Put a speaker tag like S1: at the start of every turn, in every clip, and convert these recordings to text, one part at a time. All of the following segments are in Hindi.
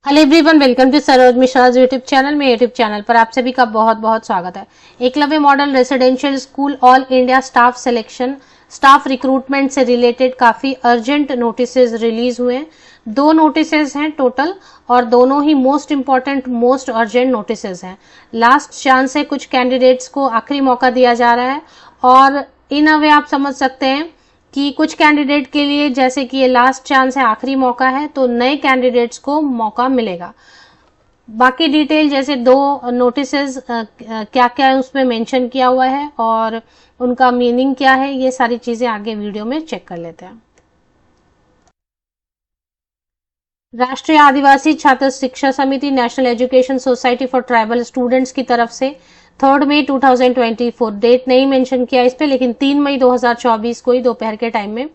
S1: Hello everyone, welcome to Saroj Mishra YouTube channel में। यूट्यूब चैनल पर आप सभी का बहुत बहुत स्वागत है। Eklavya model residential school all India staff selection staff recruitment से रिलेटेड काफी अर्जेंट नोटिसेज रिलीज हुए हैं। 2 नोटिसेज हैं टोटल और दोनों ही most important most urgent notices हैं। लास्ट चांस है, कुछ कैंडिडेट्स को आखिरी मौका दिया जा रहा है और इन अ वे आप समझ सकते हैं कि कुछ कैंडिडेट के लिए जैसे कि ये लास्ट चांस है, आखिरी मौका है, तो नए कैंडिडेट्स को मौका मिलेगा। बाकी डिटेल जैसे 2 नोटिसेस क्या क्या है उसमें मेंशन किया हुआ है और उनका मीनिंग क्या है, ये सारी चीजें आगे वीडियो में चेक कर लेते हैं। राष्ट्रीय आदिवासी छात्र शिक्षा समिति national education society for tribal students की तरफ से 3 मई 2024 डेट नहीं मेंशन किया इस पे, लेकिन 3 मई 2024 को ही दोपहर के टाइम में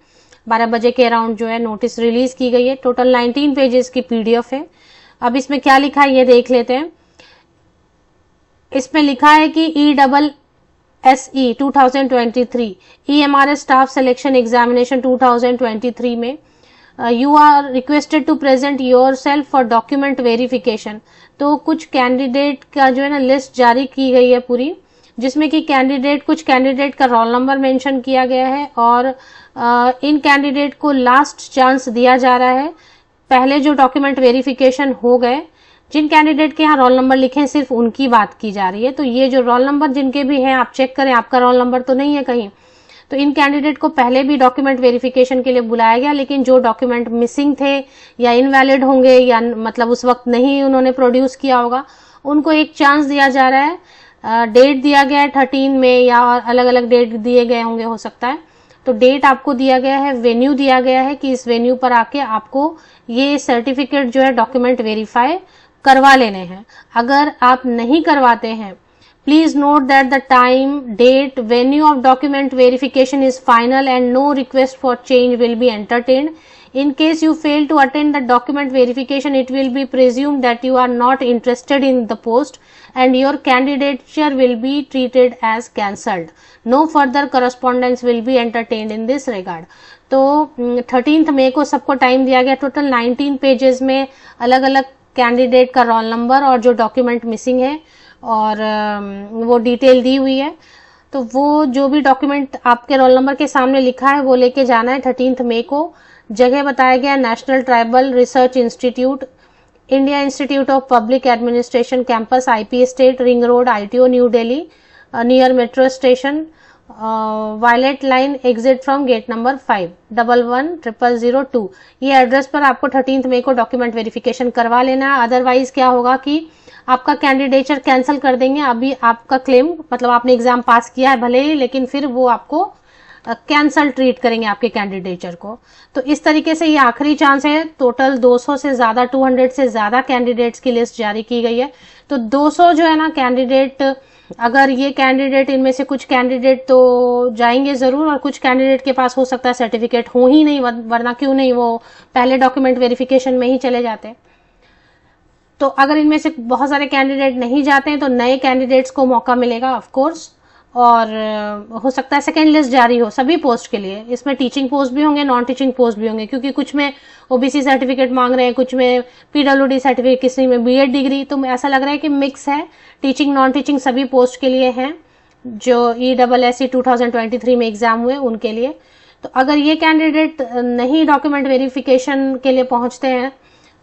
S1: 12 बजे के अराउंड जो है नोटिस रिलीज की गई है। टोटल 19 पेजेस की पीडीएफ है। अब इसमें क्या लिखा है ये देख लेते हैं। इसमें लिखा है कि ESSE 2023 EMRS staff selection examination 2023 में you are requested to present your self for document verification. तो कुछ कैंडिडेट का जो है ना लिस्ट जारी की गई है पूरी, जिसमें कि कुछ कैंडिडेट का रोल नंबर मेंशन किया गया है और इन कैंडिडेट को लास्ट चांस दिया जा रहा है। पहले जो डॉक्यूमेंट वेरिफिकेशन हो गए, जिन कैंडिडेट के यहाँ रोल नंबर लिखे हैं सिर्फ उनकी बात की जा रही है। तो ये जो रोल नंबर जिनके भी हैं आप चेक करें, आपका रोल नंबर तो नहीं है कहीं। तो इन कैंडिडेट को पहले भी डॉक्यूमेंट वेरिफिकेशन के लिए बुलाया गया, लेकिन जो डॉक्यूमेंट मिसिंग थे या इनवैलिड होंगे या मतलब उस वक्त नहीं उन्होंने प्रोड्यूस किया होगा, उनको एक चांस दिया जा रहा है। डेट दिया गया है 13 में या अलग अलग डेट दिए गए होंगे, हो सकता है। तो डेट आपको दिया गया है, वेन्यू दिया गया है कि इस वेन्यू पर आके आपको ये सर्टिफिकेट जो है डॉक्यूमेंट वेरीफाई करवा लेने हैं। अगर आप नहीं करवाते हैं, please note that the time, date, venue of document verification is final and no request for change will be entertained. In case you fail to attend the document verification, it will be presumed that you are not interested in the post and your candidature will be treated as cancelled. No further correspondence will be entertained in this regard. तो 13 मई को सबको टाइम दिया गया। टोटल 19 पेजेस में अलग अलग कैंडिडेट का रोल नंबर और जो डॉक्यूमेंट मिसिंग है और वो डिटेल दी हुई है। तो वो जो भी डॉक्यूमेंट आपके रोल नंबर के सामने लिखा है वो लेके जाना है 13 मई को। जगह बताया गया National Tribal Research Institute, India Institute of Public Administration campus, IP state, ring road, ITO, New Delhi, near metro station, violet line, exit from gate number 5, 110002। ये एड्रेस पर आपको 13 मई को डॉक्यूमेंट वेरिफिकेशन करवा लेना है। अदरवाइज क्या होगा कि आपका कैंडिडेचर कैंसिल कर देंगे। अभी आपका क्लेम मतलब आपने एग्जाम पास किया है भले ही, लेकिन फिर वो आपको कैंसल ट्रीट करेंगे आपके कैंडिडेचर को। तो इस तरीके से ये आखिरी चांस है। टोटल 200 से ज्यादा 200 से ज्यादा कैंडिडेट्स की लिस्ट जारी की गई है। तो 200 जो है ना कैंडिडेट, अगर ये कैंडिडेट इनमें से कुछ कैंडिडेट तो जाएंगे जरूर और कुछ कैंडिडेट के पास हो सकता है सर्टिफिकेट हो ही नहीं, वरना क्यों नहीं वो पहले डॉक्यूमेंट वेरिफिकेशन में ही चले जाते। तो अगर इनमें से बहुत सारे कैंडिडेट नहीं जाते हैं तो नए कैंडिडेट्स को मौका मिलेगा ऑफ कोर्स, और हो सकता है सेकेंड लिस्ट जारी हो सभी पोस्ट के लिए। इसमें टीचिंग पोस्ट भी होंगे, नॉन टीचिंग पोस्ट भी होंगे, क्योंकि कुछ में OBC सर्टिफिकेट मांग रहे हैं, कुछ में PWD सर्टिफिकेट, किसी में BEd डिग्री। तो ऐसा लग रहा है कि मिक्स है, टीचिंग नॉन टीचिंग सभी पोस्ट के लिए हैं जो ESSE 2023 में एग्जाम हुए उनके लिए। तो अगर ये कैंडिडेट नहीं डॉक्यूमेंट वेरिफिकेशन के लिए पहुंचते हैं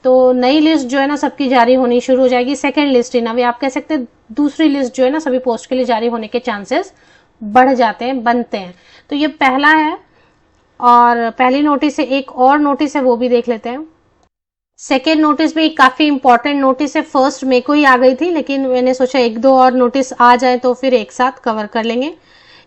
S1: तो नई लिस्ट जो है ना सबकी जारी होनी शुरू हो जाएगी। सेकेंड लिस्ट इन अवे आप कह सकते हैं, दूसरी लिस्ट जो है ना सभी पोस्ट के लिए जारी होने के चांसेस बढ़ जाते हैं, बनते हैं। तो ये पहला है और पहली नोटिस है। एक और नोटिस है वो भी देख लेते हैं। सेकेंड नोटिस भी काफी इंपॉर्टेंट नोटिस है। 1 मई को ही आ गई थी, लेकिन मैंने सोचा 1-2 और नोटिस आ जाए तो फिर एक साथ कवर कर लेंगे।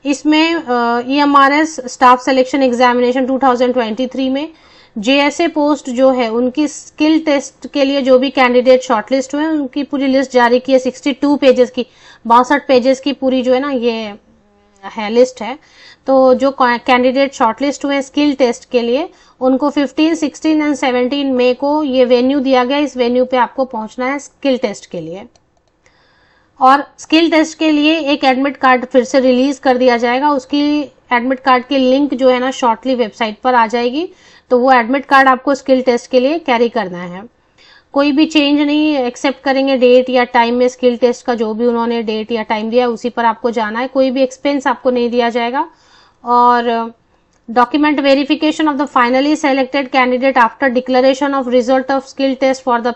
S1: इसमें EMRS स्टाफ सिलेक्शन एग्जामिनेशन 2023 में JSA पोस्ट जो है उनकी स्किल टेस्ट के लिए जो भी कैंडिडेट शॉर्टलिस्ट हुए उनकी पूरी लिस्ट जारी की है। 62 पेजेस की, 62 पेजेस की पूरी जो है ना ये है लिस्ट है। तो जो कैंडिडेट शॉर्टलिस्ट हुए स्किल टेस्ट के लिए उनको 15, 16 एंड 17 मई को ये वेन्यू दिया गया। इस वेन्यू पे आपको पहुंचना है स्किल टेस्ट के लिए। और स्किल टेस्ट के लिए एक एडमिट कार्ड फिर से रिलीज कर दिया जाएगा। उसकी एडमिट कार्ड की लिंक जो है ना शॉर्टली वेबसाइट पर आ जाएगी। तो वो एडमिट कार्ड आपको स्किल टेस्ट के लिए कैरी करना है। कोई भी चेंज नहीं एक्सेप्ट करेंगे, डेट या टाइम में स्किल टेस्ट का जो भी उन्होंने डेट या टाइम दिया उसी पर आपको जाना है, कोई भी एक्सपेंस आपको नहीं दिया जाएगा। और document verification of the finally selected candidate after declaration of result of skill test for the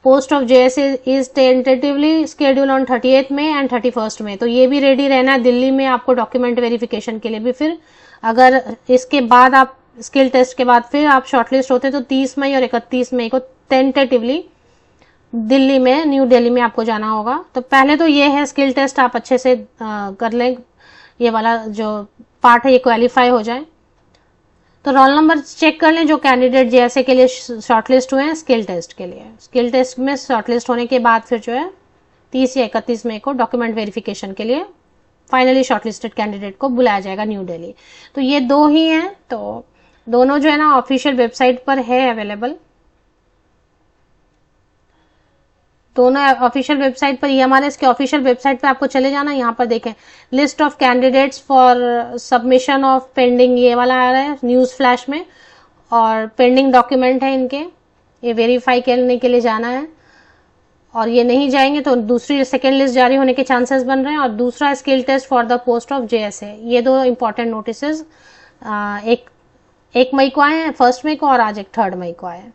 S1: post of JSA is tentatively schedule on 38 May and 31 May. तो ये भी रेडी रहना है दिल्ली में आपको डॉक्यूमेंट वेरिफिकेशन के लिए भी। फिर अगर इसके बाद आप स्किल टेस्ट के बाद फिर आप शॉर्टलिस्ट होते तो 30 मई और 31 मई को टेंटेटिवली दिल्ली में, न्यू दिल्ली में आपको जाना होगा। तो पहले तो ये है स्किल टेस्ट आप अच्छे से कर लें, ये वाला जो पार्ट है ये क्वालिफाई हो जाए। तो रोल नंबर चेक कर लें जो कैंडिडेट जेएसए के लिए शॉर्टलिस्ट हुए हैं स्किल टेस्ट के लिए। स्किल टेस्ट में शॉर्टलिस्ट होने के बाद फिर जो है 30 या 31 मई को डॉक्यूमेंट वेरिफिकेशन के लिए फाइनली शॉर्टलिस्टेड कैंडिडेट को बुलाया जाएगा न्यू दिल्ली। तो ये दो ही हैं, तो दोनों जो है ना ऑफिशियल वेबसाइट पर है अवेलेबल, दोनों ऑफिशियल वेबसाइट पर। ईएमआरएस के ऑफिशियल वेबसाइट पर आपको चले जाना, यहाँ पर देखें list of candidates for submission of pending, ये वाला आ रहा है न्यूज फ्लैश में, और पेंडिंग डॉक्यूमेंट है इनके, ये वेरीफाई करने के लिए जाना है। और ये नहीं जाएंगे तो दूसरी सेकेंड लिस्ट जारी होने के चांसेस बन रहे हैं। और दूसरा skill test for the post of JSA, ये दो इंपॉर्टेंट नोटिस एक 1 मई को आए हैं, 1 मई को, और आज एक 3 मई को आए हैं।